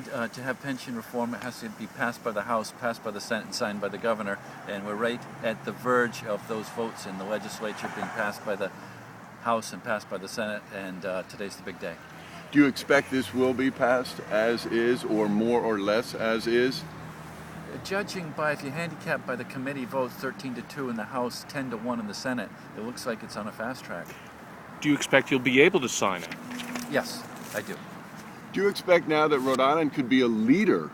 To have pension reform, it has to be passed by the House, passed by the Senate, and signed by the governor. And we're right at the verge of those votes in the legislature being passed by the House and passed by the Senate, and today's the big day. Do you expect this will be passed as is, or more or less as is? Judging by, if you handicap by the committee votes 13-2 in the House, 10-1 in the Senate, it looks like it's on a fast track. Do you expect you'll be able to sign it? Yes, I do. Do you expect now that Rhode Island could be a leader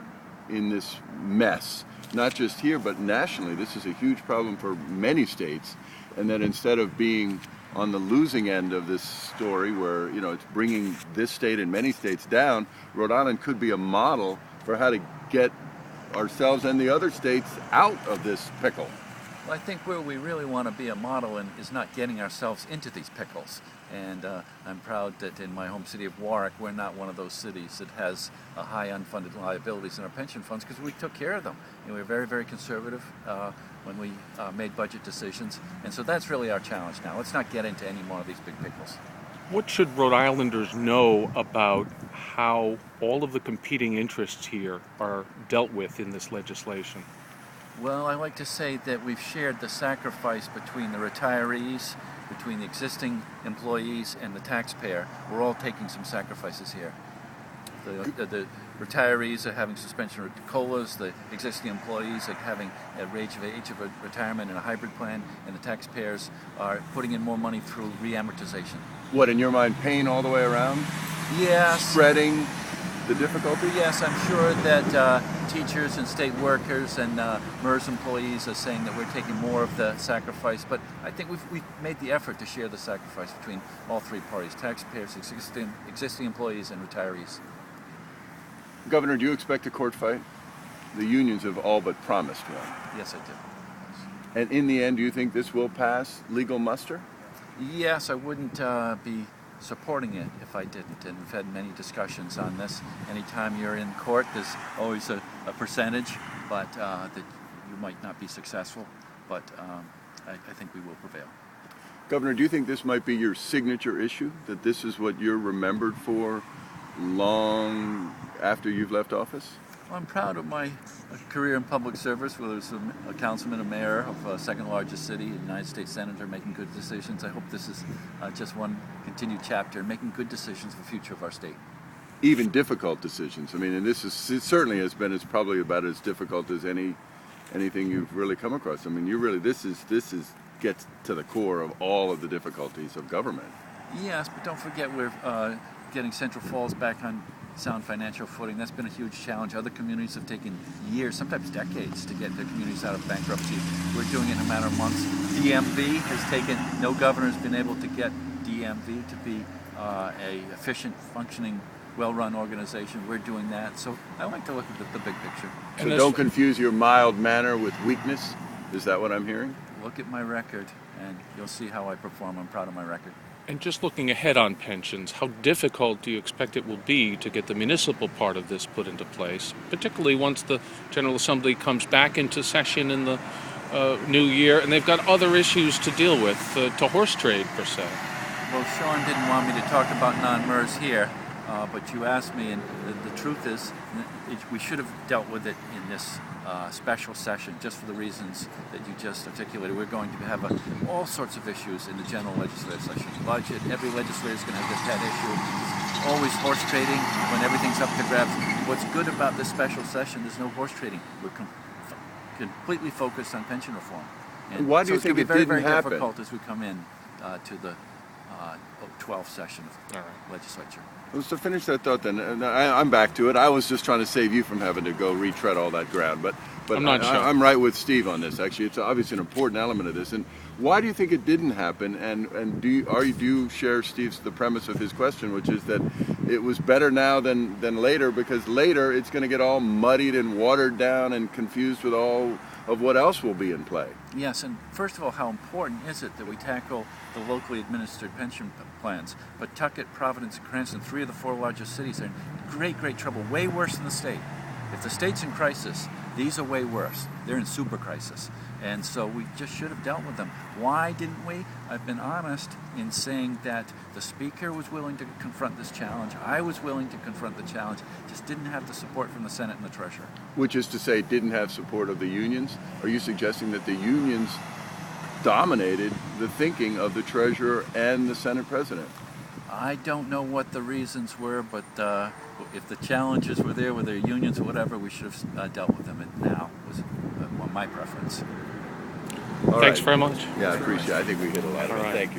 in this mess, not just here but nationally? This is a huge problem for many states, and that instead of being on the losing end of this story where, you know, it's bringing this state and many states down, Rhode Island could be a model for how to get ourselves and the other states out of this pickle. Well, I think where we really want to be a model is not getting ourselves into these pickles. And I'm proud that in my home city of Warwick, we're not one of those cities that has high unfunded liabilities in our pension funds, because we took care of them. You know, we were very, very conservative when we made budget decisions. And so that's really our challenge now. Let's not get into any more of these big pickles. What should Rhode Islanders know about how all of the competing interests here are dealt with in this legislation? Well, I like to say that we've shared the sacrifice between the retirees, between the existing employees and the taxpayer. We're all taking some sacrifices here. The retirees are having suspension of COLAs, the existing employees are having a age of retirement in a hybrid plan, and the taxpayers are putting in more money through reamortization. What, in your mind, pain all the way around? Yes. Spreading the difficulty? Yes, I'm sure that teachers and state workers and MERS employees are saying that we're taking more of the sacrifice, but I think we've made the effort to share the sacrifice between all three parties: taxpayers, existing employees, and retirees. Governor, do you expect a court fight? The unions have all but promised one. Yes, I do. And in the end, do you think this will pass legal muster? Yes, I wouldn't be supporting it if I didn't, and we've had many discussions on this. Anytime you're in court, there's always a percentage, but that you might not be successful, but I think we will prevail. Governor, do you think this might be your signature issue, that this is what you're remembered for long after you've left office? Well, I'm proud of my career in public service, whether it's a councilman, a mayor of a second largest city, a United States senator, making good decisions. I hope this is just one continued chapter in making good decisions for the future of our state. Even difficult decisions. I mean, and this is, it certainly has been, it's probably about as difficult as anything you've really come across. I mean, you really, this gets to the core of all of the difficulties of government. Yes, but don't forget we're getting Central Falls back on sound financial footing. That's been a huge challenge. Other communities have taken years, sometimes decades, to get their communities out of bankruptcy. We're doing it in a matter of months. DMV has taken, no governor's been able to get DMV to be a efficient, functioning, well-run organization. We're doing that. So I like to look at the big picture. So don't confuse your mild manner with weakness? Is that what I'm hearing? Look at my record and you'll see how I perform. I'm proud of my record. And just looking ahead on pensions, how difficult do you expect it will be to get the municipal part of this put into place, particularly once the General Assembly comes back into session in the new year and they've got other issues to deal with, to horse trade per se? Well, Sean didn't want me to talk about non-MERS here, but you asked me, and the truth is we should have dealt with it in this special session, just for the reasons that you just articulated. We're going to have all sorts of issues in the general legislative session. Budget, every legislator is going to have their pet issue. It's always horse trading when everything's up to grabs. What's good about this special session, there's no horse trading. We're completely focused on pension reform. And why do you think it didn't didn't happen? It's going to be very, very difficult as we come in to the 12th session of legislature. Well, to finish that thought then, I'm back to it. I was just trying to save you from having to go retread all that ground, but I'm right with Steve on this, actually. It's obviously an important element of this. And why do you think it didn't happen? And do you share the premise of his question, which is that it was better now than later, because later it's going to get all muddied and watered down and confused with all of what else will be in play? Yes, and first of all, how important is it that we tackle the locally administered pension plans? Pawtucket, Providence, and Cranston, 3 of the 4 largest cities, are in great trouble, way worse than the state. If the state's in crisis, These are way worse. They're in super crisis. And so we just should have dealt with them. Why didn't we? I've been honest in saying that the Speaker was willing to confront this challenge. I was willing to confront the challenge. Just didn't have the support from the Senate and the Treasurer. Which is to say, didn't have support of the unions? Are you suggesting that the unions dominated the thinking of the Treasurer and the Senate President? I don't know what the reasons were, but if the challenges were there with their unions or whatever, we should have dealt with them. And now was my preference. Thanks very much. Yeah, I appreciate it. I think we hit a lot of it. Right. Thank you.